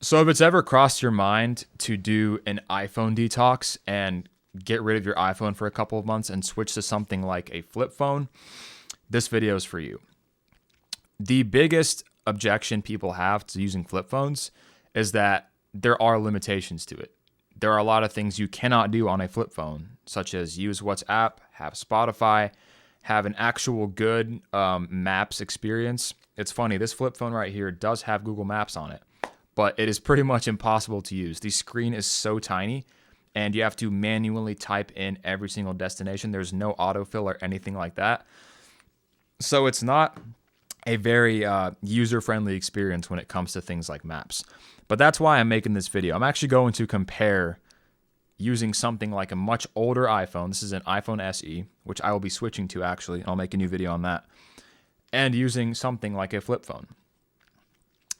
So if it's ever crossed your mind to do an iPhone detox and get rid of your iPhone for a couple of months and switch to something like a flip phone, this video is for you. The biggest objection people have to using flip phones is that there are limitations to it. There are a lot of things you cannot do on a flip phone, such as use WhatsApp, have Spotify, have an actual good maps experience. It's funny, this flip phone right here does have Google Maps on it, but it is pretty much impossible to use. The screen is so tiny, and you have to manually type in every single destination. There's no autofill or anything like that. So it's not a very user-friendly experience when it comes to things like maps. But that's why I'm making this video. I'm actually going to compare using something like a much older iPhone. This is an iPhone SE, which I will be switching to actually. I'll make a new video on that. And using something like a flip phone.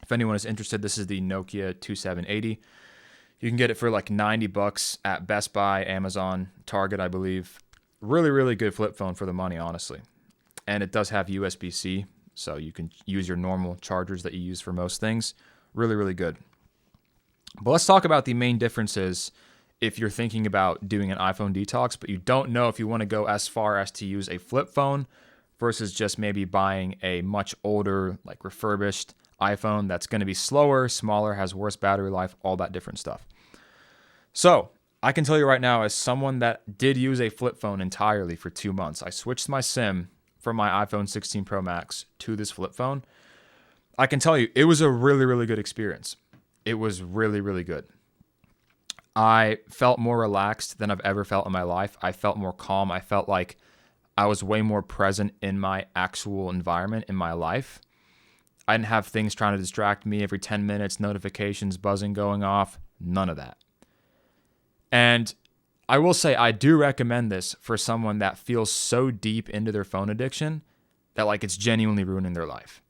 If anyone is interested, this is the Nokia 2780. You can get it for like $90 at Best Buy, Amazon, Target, I believe. Really, really good flip phone for the money, honestly. And it does have USB-C, so you can use your normal chargers that you use for most things. Really, really good. But let's talk about the main differences if you're thinking about doing an iPhone detox, but you don't know if you want to go as far as to use a flip phone versus just maybe buying a much older, like refurbished iPhone that's going to be slower, smaller, has worse battery life, all that different stuff. So I can tell you right now, as someone that did use a flip phone entirely for 2 months, I switched my SIM from my iPhone 16 Pro Max to this flip phone. I can tell you, it was a really, really good experience. It was really, really good. I felt more relaxed than I've ever felt in my life. I felt more calm. I felt like I was way more present in my actual environment in my life. I didn't have things trying to distract me every 10 minutes, notifications buzzing going off, none of that. And I will say I do recommend this for someone that feels so deep into their phone addiction that like it's genuinely ruining their life.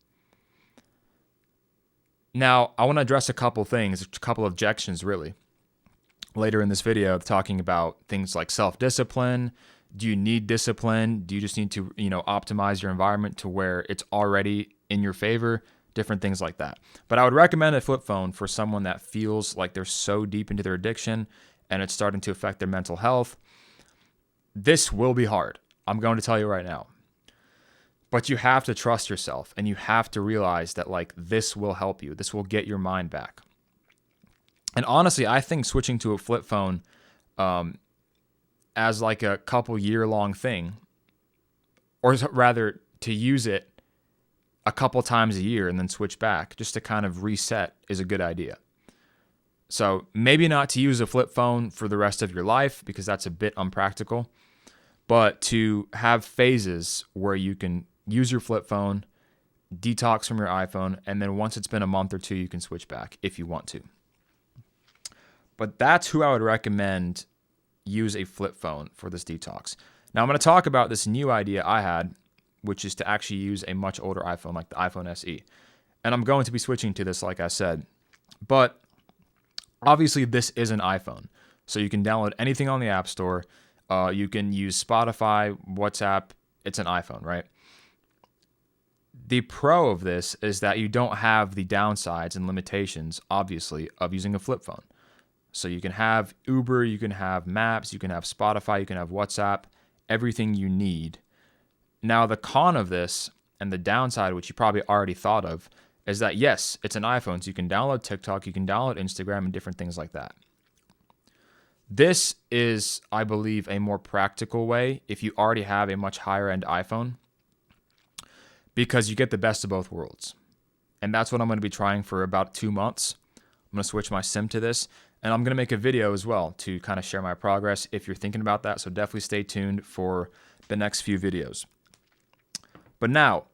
Now, I want to address a couple things, a couple objections really, later in this video, talking about things like self-discipline. Do you need discipline? Do you just need to, optimize your environment to where it's already in your favor? Different things like that. But I would recommend a flip phone for someone that feels like they're so deep into their addiction and it's starting to affect their mental health. This will be hard. I'm going to tell you right now. But you have to trust yourself and you have to realize that like this will help you. This will get your mind back. And honestly, I think switching to a flip phone as like a couple year-long thing, or rather to use it a couple times a year and then switch back just to kind of reset is a good idea. So maybe not to use a flip phone for the rest of your life because that's a bit unpractical, but to have phases where you can use your flip phone, detox from your iPhone, and then once it's been a month or two, you can switch back if you want to. But that's who I would recommend use a flip phone for this detox. Now I'm going to talk about this new idea I had, which is to actually use a much older iPhone like the iPhone SE. And I'm going to be switching to this, like I said. But obviously this is an iPhone. So you can download anything on the App Store. You can use Spotify, WhatsApp. It's an iPhone, right? The pro of this is that you don't have the downsides and limitations, obviously, of using a flip phone. So you can have Uber, you can have Maps, you can have Spotify, you can have WhatsApp, everything you need. Now, the con of this and the downside, which you probably already thought of, is that yes, it's an iPhone, so you can download TikTok, you can download Instagram, and different things like that. This is, I believe, a more practical way if you already have a much higher end iPhone, because you get the best of both worlds. And that's what I'm going to be trying for about 2 months. I'm going to switch my SIM to this, and I'm going to make a video as well to kind of share my progress if you're thinking about that. So definitely stay tuned for the next few videos. But now,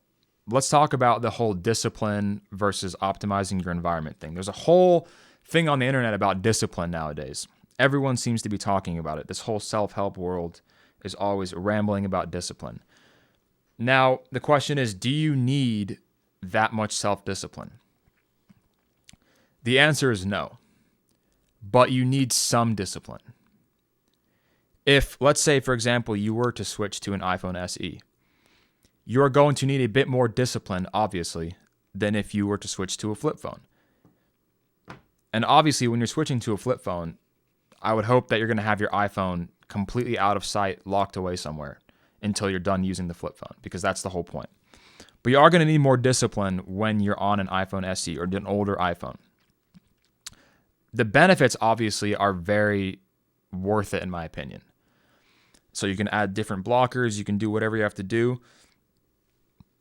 let's talk about the whole discipline versus optimizing your environment thing. There's a whole thing on the internet about discipline nowadays. Everyone seems to be talking about it. This whole self-help world is always rambling about discipline. Now, the question is, do you need that much self-discipline? The answer is no. But you need some discipline. If, let's say, for example, you were to switch to an iPhone SE, you're going to need a bit more discipline, obviously, than if you were to switch to a flip phone. And obviously, when you're switching to a flip phone, I would hope that you're going to have your iPhone completely out of sight, locked away somewhere until you're done using the flip phone, because that's the whole point. But you are going to need more discipline when you're on an iPhone SE or an older iPhone. The benefits obviously are very worth it in my opinion. So you can add different blockers, you can do whatever you have to do.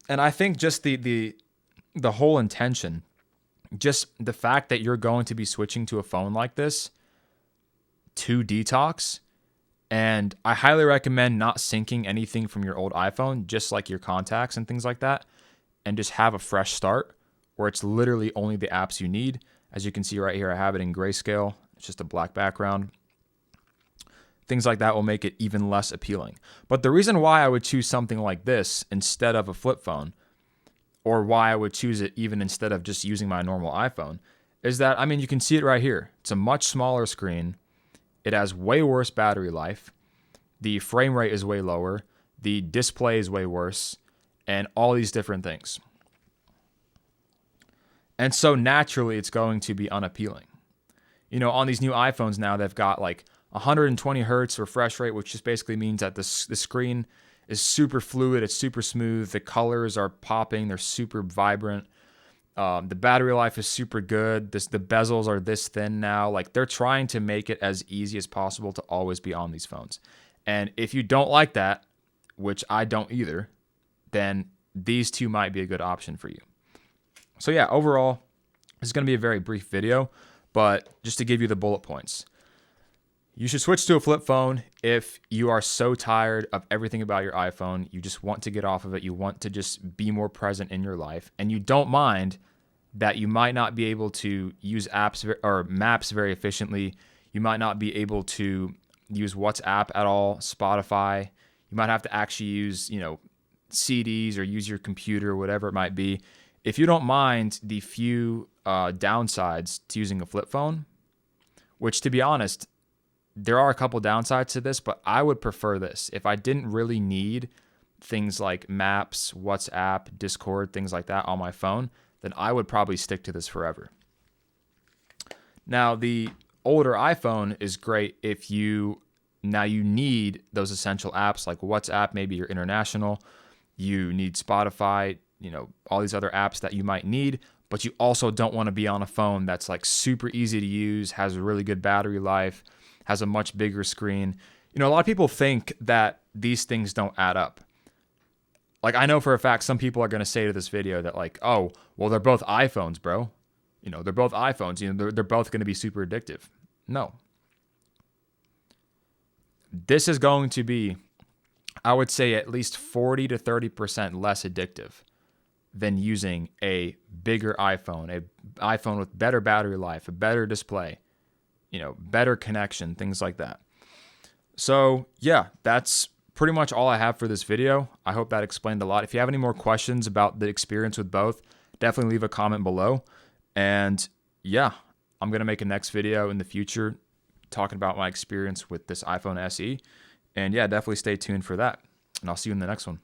And I think just the whole intention, just the fact that you're going to be switching to a phone like this to detox, and I highly recommend not syncing anything from your old iPhone, just like your contacts and things like that, and just have a fresh start where it's literally only the apps you need. As you can see right here, I have it in grayscale. It's just a black background. Things like that will make it even less appealing. But the reason why I would choose something like this instead of a flip phone, or why I would choose it even instead of just using my normal iPhone, is that, I mean, you can see it right here. It's a much smaller screen. It has way worse battery life. The frame rate is way lower. The display is way worse. And all these different things. And so naturally, it's going to be unappealing. You know, on these new iPhones now, they've got like 120 hertz refresh rate, which just basically means that the screen is super fluid. It's super smooth. The colors are popping. They're super vibrant. The battery life is super good. The bezels are this thin now. Like, they're trying to make it as easy as possible to always be on these phones. And if you don't like that, which I don't either, then these two might be a good option for you. So yeah, overall, this is going to be a very brief video, but just to give you the bullet points. You should switch to a flip phone if you are so tired of everything about your iPhone. You just want to get off of it. You want to just be more present in your life. And you don't mind that you might not be able to use apps or maps very efficiently. You might not be able to use WhatsApp at all, Spotify. You might have to actually use, CDs or use your computer, whatever it might be. If you don't mind the few downsides to using a flip phone, which, to be honest, there are a couple downsides to this, but I would prefer this. If I didn't really need things like Maps, WhatsApp, Discord, things like that on my phone, then I would probably stick to this forever. Now, the older iPhone is great if you need those essential apps like WhatsApp, maybe you're international, you need Spotify, all these other apps that you might need, but you also don't want to be on a phone that's like super easy to use, has a really good battery life, has a much bigger screen. A lot of people think that these things don't add up. Like, I know for a fact some people are going to say to this video that like, oh, well, they're both iPhones, bro. They're both iPhones. They're both going to be super addictive. No. This is going to be, I would say, at least 40 to 30% less addictive than using a bigger iPhone, an iPhone with better battery life, a better display, better connection, things like that. So yeah, that's pretty much all I have for this video. I hope that explained a lot. If you have any more questions about the experience with both, definitely leave a comment below. And yeah, I'm going to make a next video in the future talking about my experience with this iPhone SE. And yeah, definitely stay tuned for that. And I'll see you in the next one.